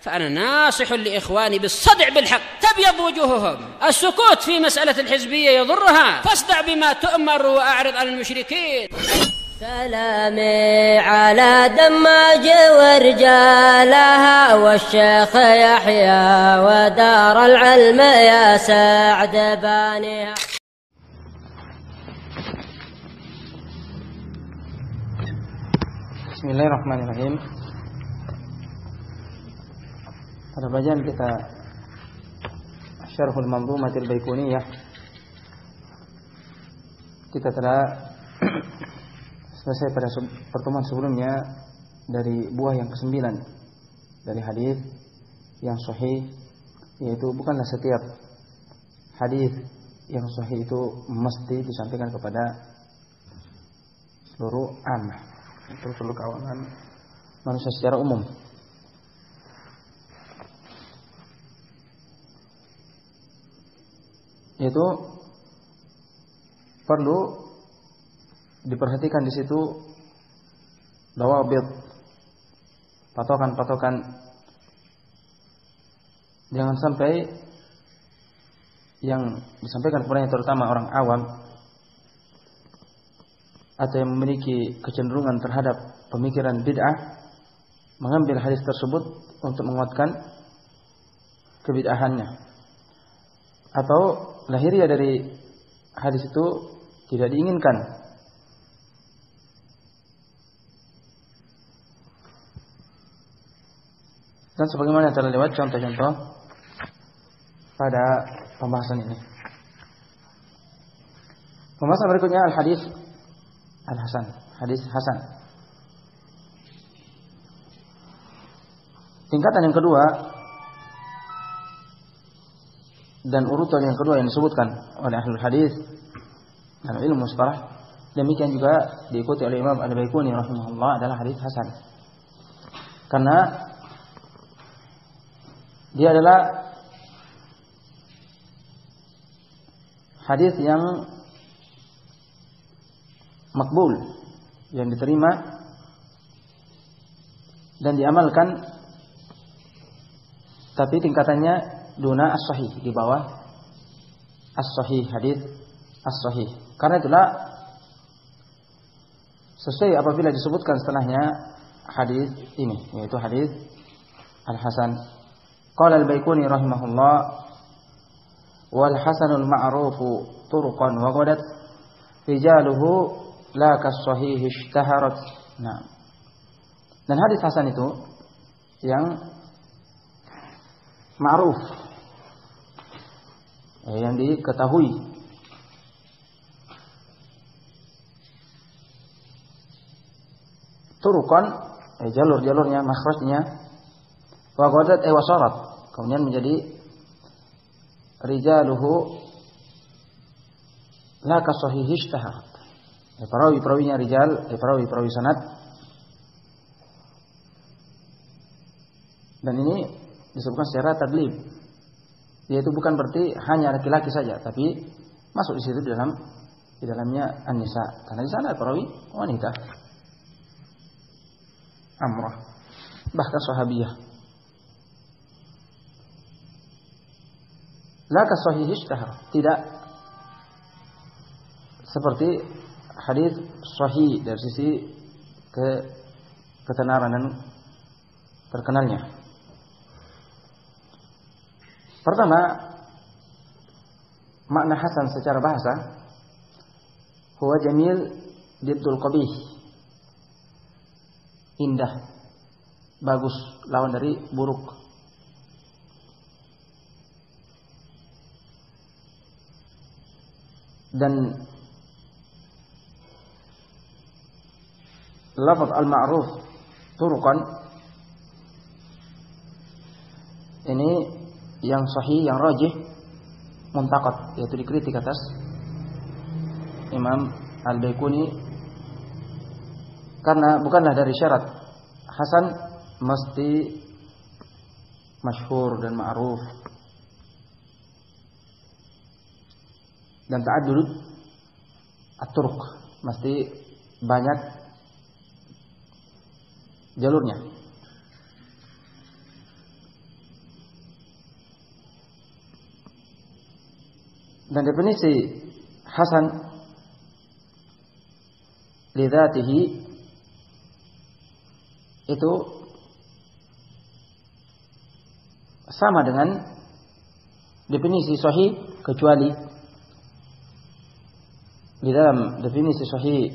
فأنا ناصح لإخواني بالصدع بالحق تبيض وجوههم. السكوت في مسألة الحزبية يضرها، فاصدع بما تؤمر وأعرض عن المشركين. سلامي على دماج ورجالها والشيخ يحيى ودار العلم يا سعد بانيها. Bismillahirrahmanirrahim. Pada bacaan kita Syarhul Manzumatil Baiquniyah, kita telah selesai pada pertemuan sebelumnya dari buah yang ke-9 dari hadis yang sahih, yaitu bukanlah setiap hadis yang sahih itu mesti disampaikan kepada seluruh ammah, seluruh kalangan manusia secara umum. Itu perlu diperhatikan di situ dawabit, patokan-patokan. Jangan sampai yang disampaikan kepadanya, terutama orang awam atau yang memiliki kecenderungan terhadap pemikiran bid'ah, mengambil hadis tersebut untuk menguatkan kebid'ahannya, atau lahiriah dari hadis itu tidak diinginkan. Dan sebagaimana telah lewat contoh-contoh pada pembahasan ini. Pembahasan berikutnya al-hadis al-hasan, hadis hasan. Tingkatan yang kedua dan urutan yang kedua yang disebutkan oleh ahlul hadis dalam ilmu mustalah, demikian juga diikuti oleh Imam Al-Baiquni rahimahullah, adalah hadis hasan. Karena dia adalah hadis yang makbul, yang diterima dan diamalkan, tapi tingkatannya duna as-sahih, di bawah as-sahih, hadis as-sahih. Karena itulah sesuai apabila disebutkan setelahnya hadis ini, yaitu hadis al-hasan. Qala al-Baiquni rahimahullah, wal hasanul ma'rufu turqan wa qadat rijaluhu la kas-sahih ishtaharat. Nah, dan hadis hasan itu yang ma'ruf, yang diketahui, turukan, jalur-jalurnya, makhrajnya, wa qadat wasarat, kemudian menjadi rijaluhu la kas-sahih ishtaharat. Perawi-perawinya rijal, perawi-perawi sanad. Dan ini disebutkan secara tadlib, yaitu bukan berarti hanya laki-laki saja, tapi masuk di situ di dalamnya an-nisa, karena di sana perawi wanita, Amrah, bahkan sahabiyah. La kas-sahih ishtahar, tidak seperti hadis sahih dari sisi ketenaran dan terkenalnya. Pertama, makna hasan secara bahasa, huwa jamil diddul qabih, indah, bagus, lawan dari buruk. Dan lafaz al-ma'ruf turuqan ini yang sahih, yang rajih, muntaqad, yaitu dikritik atas Imam Al-Baiquni, karena bukanlah dari syarat hasan mesti masyhur dan ma'ruf dan ta'addud at-turuq, mesti banyak jalurnya. Dan definisi hasan lidzatihi itu sama dengan definisi sahih, kecuali di dalam definisi sahih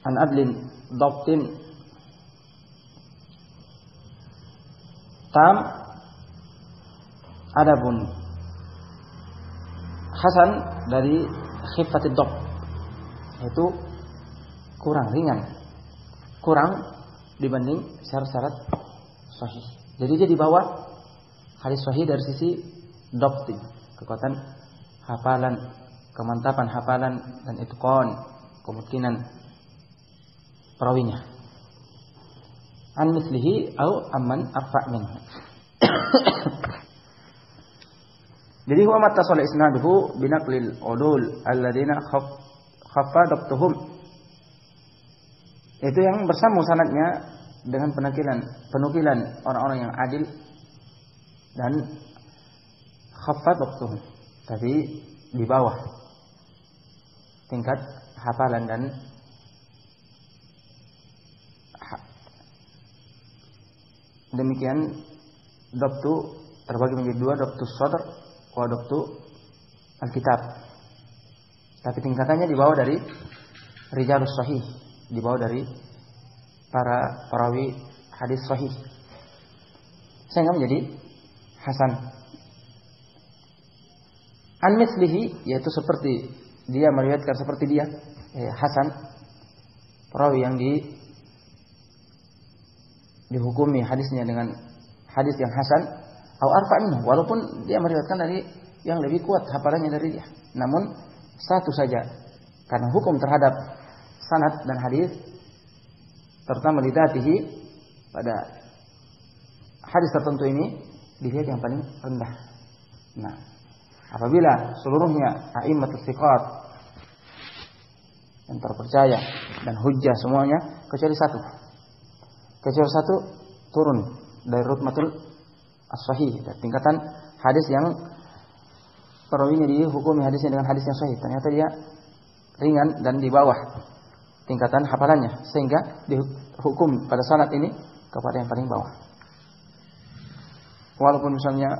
an adlin dhabtin tam, adapun hasan dari khifatid dhab itu kurang ringan, kurang dibanding syarat-syarat sahih. Jadi dia di bawah hadis sahih dari sisi dhabti, kekuatan hafalan, kemantapan hafalan, dan itqan, kemungkinan perawinya. An mislihi au amman arfa' minhu. Jadi huwa mattasala isnaduhu binaqlil udul alladziina khaffa dhabtuhum. Itu yang bersambung sanadnya dengan penukilan orang-orang yang adil dan khaffa dhabtuhum, tapi di bawah tingkat hafalan dan demikian. Dhabtu terbagi menjadi dua, dhabtus sadr wa dhabtu alkitab. Tapi tingkatannya di bawah dari rijalus sahih, di bawah dari para perawi hadis sahih, sehingga menjadi hasan. An mislihi, yaitu seperti dia, meriwayatkan seperti dia, hasan, perawi yang dihukumi hadisnya dengan hadis yang hasan, atau arfa' minhu, walaupun dia meriwayatkan dari yang lebih kuat hafalannya dari dia, namun satu saja, karena hukum terhadap sanad dan hadis, terutama lidzatihi, pada hadis tertentu ini dilihat yang paling rendah. Nah, apabila seluruhnya a'immatus thiqat yang terpercaya dan hujjah semuanya, kecuali satu turun dari rutbatul as-sahih, dari tingkatan hadis yang perawinya dihukumi hadisnya dengan hadis yang sahih, ternyata dia ringan dan di bawah tingkatan hafalannya, sehingga dihukum pada sanad ini kepada yang paling bawah. Walaupun misalnya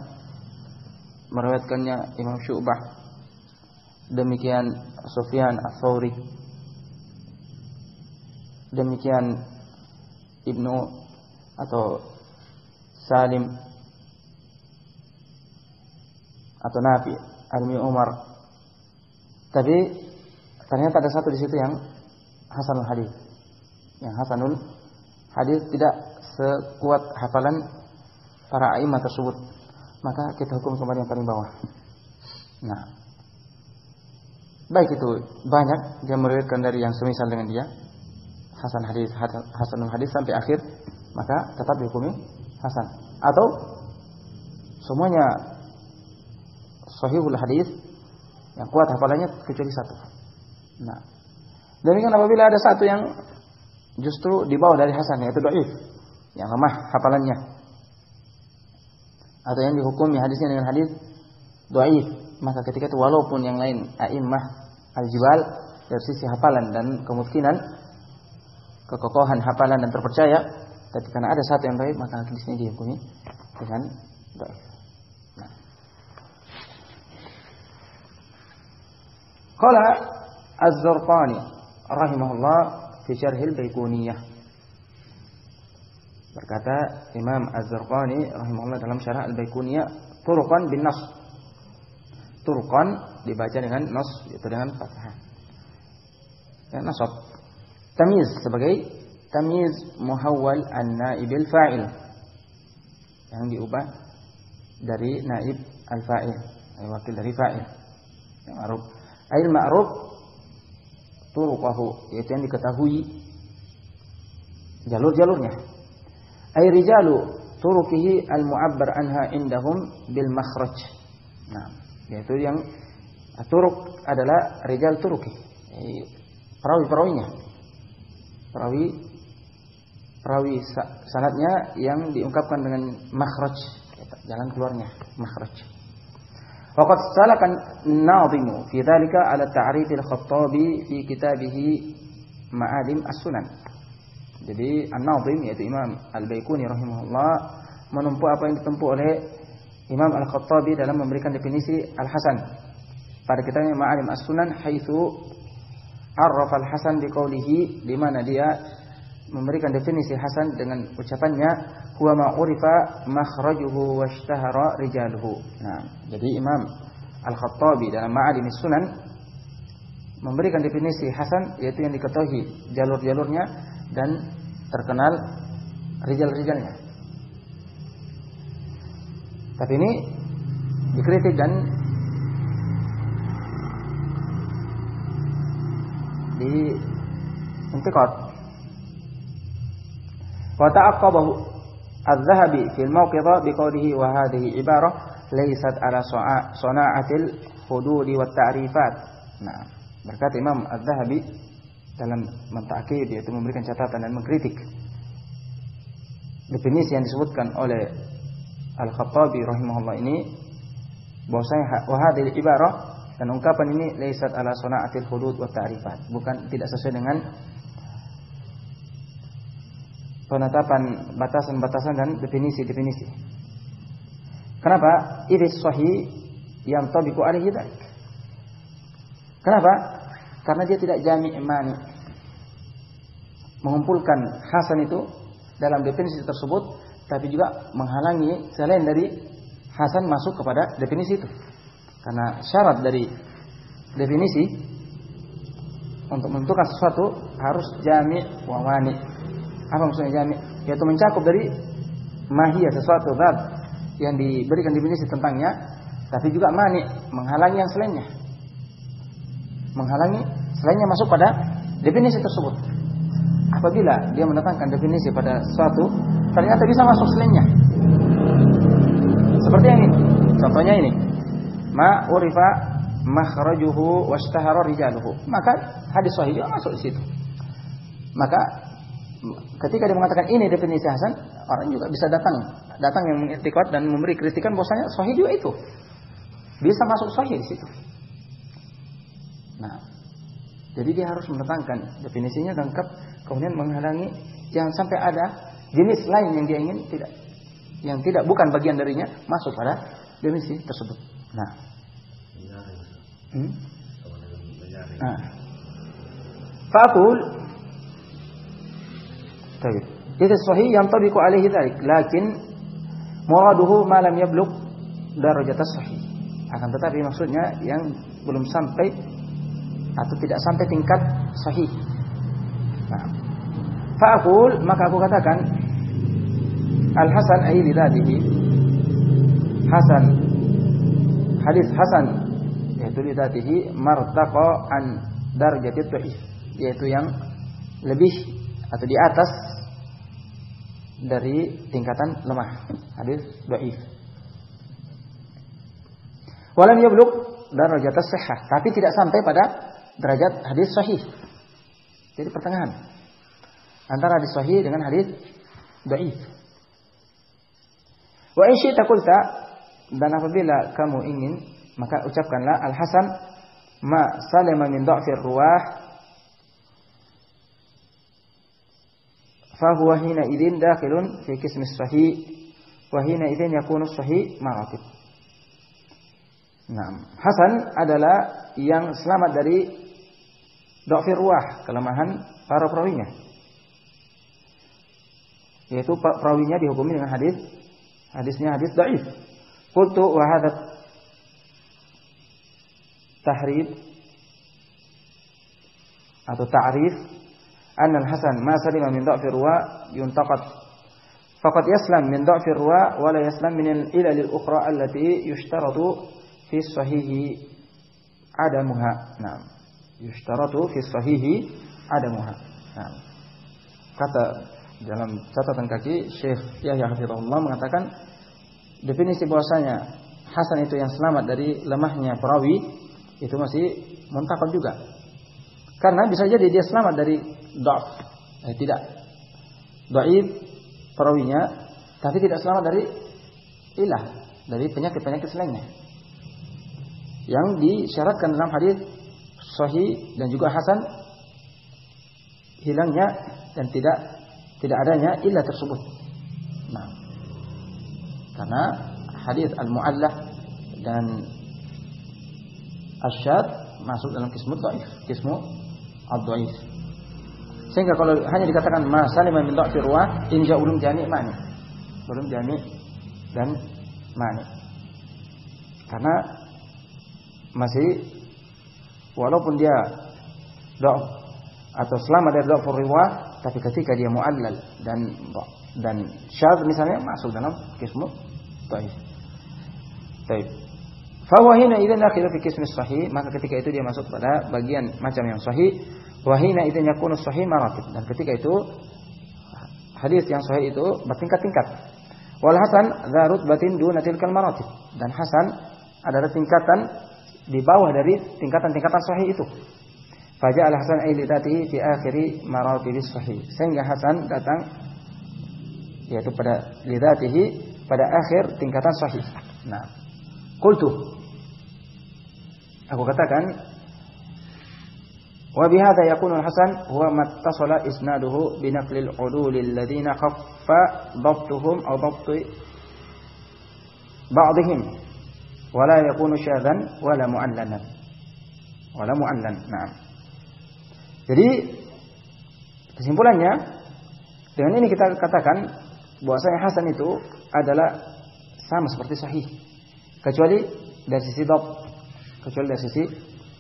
meriwayatkannya Imam Syu'bah, demikian Sufyan Ats-Tsauri, demikian Ibnu atau Salim atau Nafi Ibnu Umar, tapi ternyata ada satu di situ yang hasanul hadis. Yang hasanul hadis tidak sekuat hafalan para a'imah tersebut, maka kita hukum kepada yang paling bawah. Nah, baik itu banyak dia meriwayatkan dari yang semisal dengan dia, hasanul hadis sampai akhir, maka tetap dihukumi hasan. Atau semuanya sahihul hadis yang kuat hafalannya kecuali satu. Nah, demikian apabila ada satu yang justru di bawah dari hasan, yaitu dhaif, yang lemah hafalannya, atau yang dihukumi hadisnya dengan hadis dhaif, maka ketika itu walaupun yang lain a'immah al-jibal dari sisi hafalan dan kemungkinan kekokohan hafalan dan terpercaya, tapi karena ada satu yang dhaif, maka hadisnya dihukumi dengan dhaif. Nah, qala Az-Zarqani rahimahullah fi syarhil Baiquniyah, berkata Imam Az-Zarqani rahimahullah dalam syarah Al-Baiquniyah, turuqan bin nas, turuqan dibaca dengan nas, yaitu dengan fathah dan nasab. Tamyiz sebagai tamyiz muhawwal an-naibil fa'il, yang diubah dari naib al-fa'il, wakil dari fa'il yang ma'ruf. Ail ma'ruf turuqahu, yaitu yang diketahui jalur-jalurnya. Ay rijalu turuqihi al-mu'abbar anha indahum bil makhraj. Nah, yaitu yang turuq adalah rijal turuqi, perawi-perawinya, perawi sanadnya yang diungkapkan dengan makhraj, jalan keluarnya, makhraj. Waqad salakan an-nadhimu fi dzalika 'ala ta'rif al-Khattabi fi kitabih Ma'alim as-Sunan. Jadi an-nadhim yaitu Imam Al-Baiquni rahimahullah menempuh apa yang ditempuh oleh Imam Al-Khattabi dalam memberikan definisi al-hasan pada kitabnya Ma'alim as-Sunan, haitsu arrafa al-hasan biqaulihi, di mana dia memberikan definisi hasan dengan ucapannya huwa ma urifa makhrajuhu washtahara rijaluhu. Nah, jadi Imam Al-Khattabi dalam Ma'alim as-Sunan memberikan definisi hasan yaitu yang diketahui jalur-jalurnya dan terkenal rijal-rijalnya. Tapi ini dikritik dan diintiqad. Wa ta'aqqabahu adz-Dzahabi fil mawqidha biqawlihi wa hadhihi ibarah laysat ala sana'atil hudud wa ta'rifat. Nah, berkata Imam adz-Dzahabi dalam mentakid, yaitu memberikan catatan dan mengkritik definisi yang disebutkan oleh Al-Khattabi rahimahullah ini, bahwasanya wa hadhihi ibarah, dan ungkapan ini laisat ala sana'atil hudud wa ta'rifat, bukan, tidak sesuai dengan penetapan batasan-batasan dan definisi-definisi. Kenapa? Idz sahih yang tabiqu alaihi dzalik. Kenapa? Karena dia tidak jami' mani, mengumpulkan hasan itu dalam definisi tersebut, tapi juga menghalangi selain dari hasan masuk kepada definisi itu. Karena syarat dari definisi untuk menentukan sesuatu harus jami' wa mani. Apa maksudnya jami'? Yaitu mencakup dari mahiyah sesuatu zat yang diberikan definisi tentangnya, tapi juga mani, menghalangi yang selainnya. Menghalangi selainnya masuk pada definisi tersebut. Apabila dia mendatangkan definisi pada suatu, ternyata bisa masuk selainnya. Seperti yang ini. Contohnya ini. Ma urifa makhrajuhu washtahara rijaluhu. Maka hadis sahih juga masuk di situ. Maka ketika dia mengatakan ini definisi hasan, orang juga bisa datang yang mengiktikad dan memberi kritikan bahwasanya sahih juga itu. Bisa masuk sahih di situ. Nah, jadi dia harus mendatangkan definisinya lengkap, kemudian menghalangi jangan sampai ada jenis lain yang dia ingin yang tidak bukan bagian darinya masuk pada definisi tersebut. Nah, faqul, baik. Itu sahih yang tabiqu alaihi dzalik, lakin muraduhu ma lam yablugh darajat as-sahih. Akan tetapi maksudnya yang belum sampai atau tidak sampai tingkat sahih. Nah, fa'aqul, maka aku katakan al-hasan ay li dzatihi, hasan, hadis hasan yaitu li dzatihi martaqa an darajati dhaif, yaitu yang lebih atau di atas dari tingkatan lemah, hadis dhaif. Walam yablugh darajat as-sihhah, tapi tidak sampai pada derajat hadis sahih. Jadi pertengahan antara hadis sahih dengan hadis dhaif. Wa in syi'ta qulta, dan apabila kamu ingin maka ucapkanlah al-hasan ma salama min dha'fir ruwah fa huwa hina idzin dakhilun fi qismis sahih wa hina idzin yakunu sahih maratib. Nah, hasan adalah yang selamat dari dha'fir ruwah, kelemahan para perawinya. Yaitu perawinya dihukumi dengan hadisnya hadis dhaif. Qultu wa hadha tahrib atau ta'rif anna al-hasan ma salima min dha'fir ruwah yuntaqad faqad yaslam min dha'fir ruwah wa la yaslam min al-ilal al-ukhra allati yushtaratu fi sahihi adamuha. Nah, yushtaratu fi sahihi adamuha. Nah, kata dalam catatan kaki Syekh Yahya hafizahullah mengatakan definisi bahwasanya hasan itu yang selamat dari lemahnya perawi itu masih muntakad juga. Karena bisa jadi dia selamat dari dha'f, tidak dhaif perawinya, tapi tidak selamat dari ilah, dari penyakit-penyakit selainnya. yang disyaratkan dalam hadis sahih dan juga hasan hilangnya dan tidak adanya illa tersebut. Nah, karena hadis al-mu'allah dan asyad masuk dalam kismu dhaif, kismu ad-dhaif. Sehingga kalau hanya dikatakan ma salima min dha'fi ruwah, in ja'ulum jami' ma'ni. Belum jami' dan ma'ni. Karena masih walaupun dia dha'f atau selamat dari dha'f riwayah, tapi ketika dia mu'allal dan syadz misalnya masuk dalam kismu dhaif. Baik. Fa huwa hina idzan dakhil fi qismi sahih, maka ketika itu dia masuk pada bagian macam yang sahih. Wa hina idzan yakunu sahih maratib, dan ketika itu hadis yang sahih itu bertingkat-tingkat. Wal hasan dza rutbatin duna tilkal maratib, dan hasan adalah tingkatan di bawah dari tingkatan-tingkatan sahih itu. Faja'al hasan ay lidatihi fi akhiri maratibis sahih, sehingga hasan datang yaitu pada lidatihi pada akhir tingkatan sahih. Nah, qultu, aku katakan, wa bihadza yakunu al-hasan huwa mattasala isnaduhu bi naqli al-udul alladziina khaffa dhabtuhum aw dhabtu ba'dihim wa la yakunu syadhan wa la mu'allalan. Na'am. Jadi kesimpulannya dengan ini kita katakan bahwasanya hasan itu adalah sama seperti sahih, kecuali dari sisi dhabt.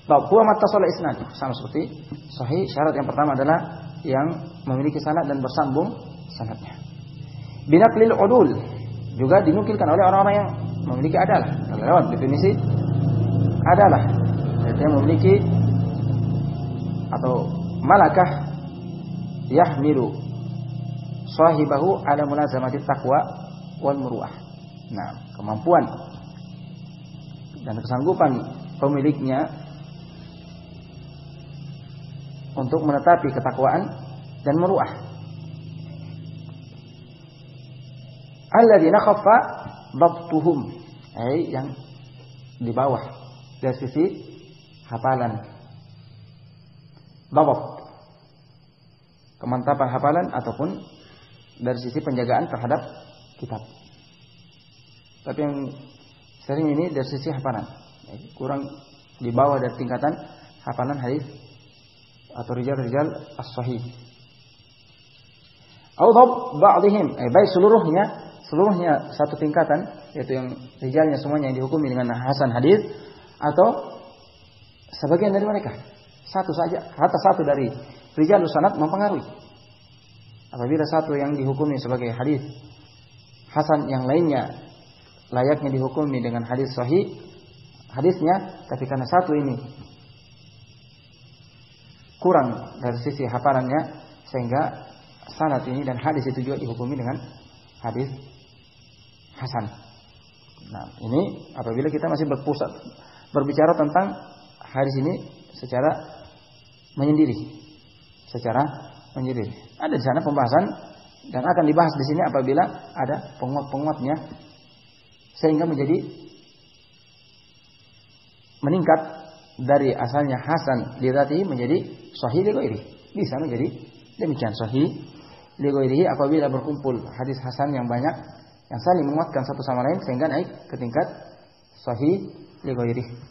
Huwa mattasala isnad, sama seperti sahih. Syarat yang pertama adalah yang memiliki sanad dan bersambung sanadnya. Binaqlil udul, juga dinukilkan oleh orang-orang yang memiliki adalah. Lewat definisi adalah, yaitu yang memiliki atau malakah yahmilu sahibahu ala mulazamati taqwa wal muru'ah. Nah, kemampuan dan kesanggupan pemiliknya untuk menetapi ketakwaan dan muru'ah. Alladzina khaffa dhabtuhum, yang di bawah dari sisi hafalan. Dhabt, kemantapan hafalan ataupun dari sisi penjagaan terhadap kitab. Tapi yang sering ini dari sisi hafalan, kurang di bawah dari tingkatan hafalan hadis atau rijal as-sahih. Au dhabt ba'dihim, baik seluruhnya satu tingkatan, yaitu yang rijalnya semuanya yang dihukumi dengan hasan hadis, atau sebagian dari mereka. Satu saja, kata satu dari rijalus sanad mempengaruhi. Apabila satu yang dihukumi sebagai hadis hasan, yang lainnya layaknya dihukumi dengan hadis sahih hadisnya, tapi karena satu ini kurang dari sisi hafalannya, sehingga sanad ini dan hadis itu juga dihukumi dengan hadis hasan. Nah, ini apabila kita masih berbicara tentang hadis ini secara menyendiri. Ada di sana pembahasan dan akan dibahas di sini apabila ada penguat-penguatnya, sehingga menjadi meningkat dari asalnya hasan li dzatihi menjadi sahih li ghairihi. Bisa menjadi demikian, sahih li ghairihi apabila berkumpul hadis hasan yang banyak yang saling menguatkan satu sama lain sehingga naik ke tingkat sahih li ghairihi.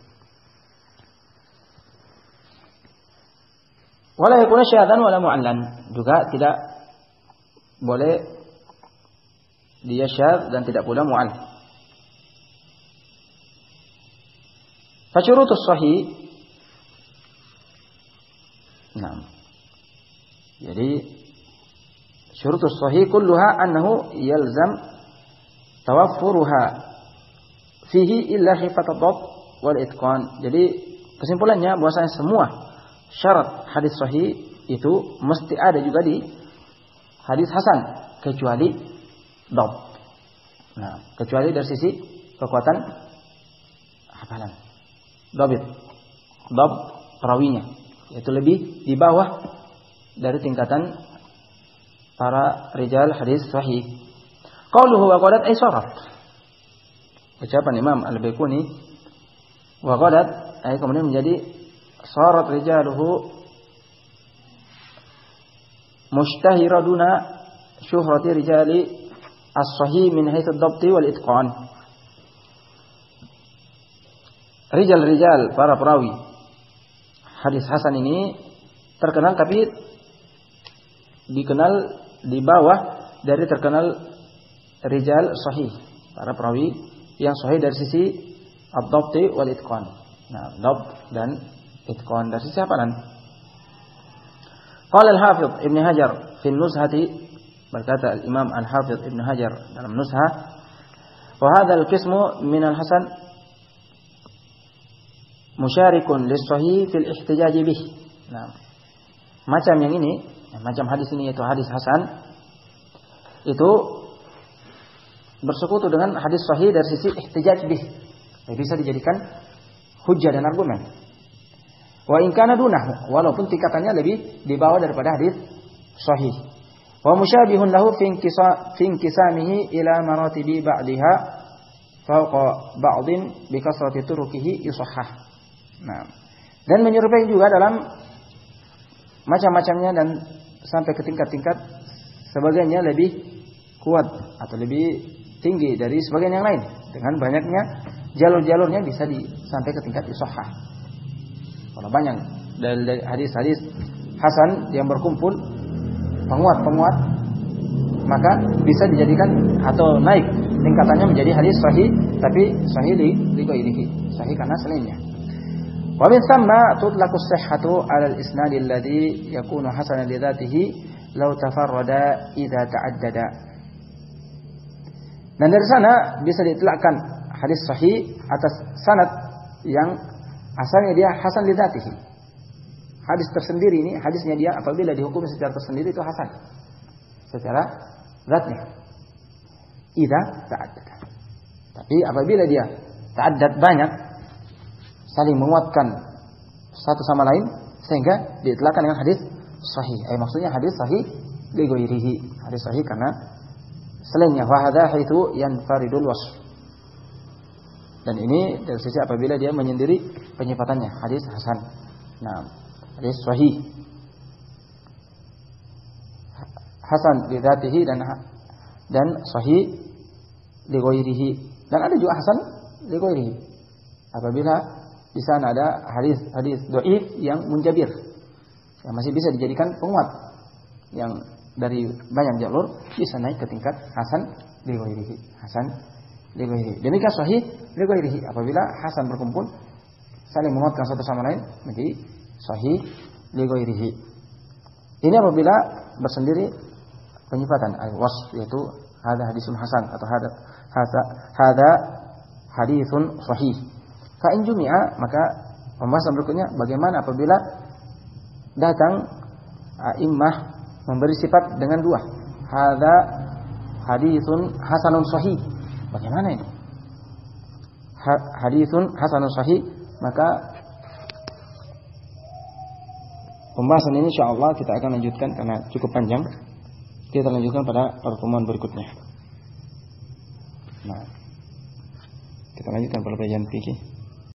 Wala yakuna syadhan wala mu'allan, juga tidak boleh dia syadz dan tidak pula mu'all. Fa syurutus sahih. Nah, jadi syurutus sahih kulluha annahu yalzam tawaffuruha fihi illa khifat ad-dhabt wal itqan. Jadi kesimpulannya bahwasanya semua syarat hadis sahih itu mesti ada juga di hadis hasan, kecuali dhabt. Nah, kecuali dari sisi kekuatan hafalan. Dhabt perawinya, yaitu lebih di bawah dari tingkatan para rijal hadis sahih. Qauluhu wa qalat ay syarat. Ucapan Imam Al-Baiquni Wa qadat, kemudian menjadi sarat rijaluhu mushtahiraduna syuhrati rijali as-sahih min haitsu ad-dhabt wal itqan. Rijal-rijal para perawi hadis hasan ini terkenal, tapi dikenal di bawah dari terkenal rijal sahih, para perawi yang sahih dari sisi ad-dhabt wal itqan. Nah, dhabt dan itqan dari sisi hafalan. Qala al-Hafidz Ibnu Hajar fi an-Nuzhati, berkata al-Imam al-Hafidz Ibnu Hajar dalam Nuzhah, wa hadha al-qismu min al-hasan musyarikun lis-sahih fil ihtijaj bih. Nah, macam yang ini, macam hadis ini yaitu hadis hasan, itu bersekutu dengan hadis sahih dari sisi ihtijaj bih. Bisa dijadikan hujjah dan argumen. Wa in kana dunahu, walaupun tingkatannya lebih di bawah daripada hadis sahih. Wa musyabihun lahu fi inkisamihi ila maratibi ba'daha fawqa ba'din bi kasrati turukihi yusahhah. Nah, dan menyerupai juga dalam macam-macamnya dan sampai ke tingkat-tingkat sebagiannya lebih kuat atau lebih tinggi dari sebagian yang lain. Dengan banyaknya jalur-jalurnya bisa sampai ke tingkat sahih. Kalau banyak dari hadis-hadis hasan yang berkumpul penguat-penguat, maka bisa dijadikan atau naik tingkatannya menjadi hadis sahih, tapi sahih li ghairihi, sahih karena selainnya. Wa min thamma tutlaqu as-sihhatu 'ala al-isnad alladhi yakunu hasanan li dhatihi law tafarrada idza ta'addada. Dan dari sana bisa diitlaqkan hadis sahih atas sanad yang asalnya dia hasan li dhatihi. Hadis tersendiri ini, hadisnya dia apabila dihukum secara tersendiri itu hasan secara zatnya. Idza ta'addada. Tapi apabila dia ta'addad banyak, saling menguatkan satu sama lain sehingga diitlaqkan dengan hadis sahih. Maksudnya hadis sahih li ghairihi, hadis sahih karena selainnya. Wa hadza haitsu yanfaridul wasf. Dan ini dari sisi apabila dia menyendiri penyifatannya hadis hasan. Nah, hadis sahih hasan li dzatihi dan sahih li ghairihi. Dan ada juga hasan li ghairihi. Apabila di sana ada hadis dhaif yang munjabir, yang masih bisa dijadikan penguat, yang dari banyak jalur bisa naik ke tingkat hasan li ghairihi, hasan li ghairihi. Demikian sahih li ghairihi, apabila hasan berkumpul saling menguatkan satu sama lain menjadi sahih li ghairihi. Ini apabila bersendiri penyifatan al-wasf, yaitu hadza hadisun hasan atau hadza haditsun sahih. Fa in jumi'a, maka pembahasan berikutnya bagaimana apabila datang a'immah memberi sifat dengan dua. Hadza haditsun hasanun sahih. Bagaimana ini? Haditsun hasanun sahih, maka pembahasan ini insyaallah kita akan lanjutkan karena cukup panjang. Kita lanjutkan pada pertemuan berikutnya. Nah, kita lanjutkan pada pelajaran fikih.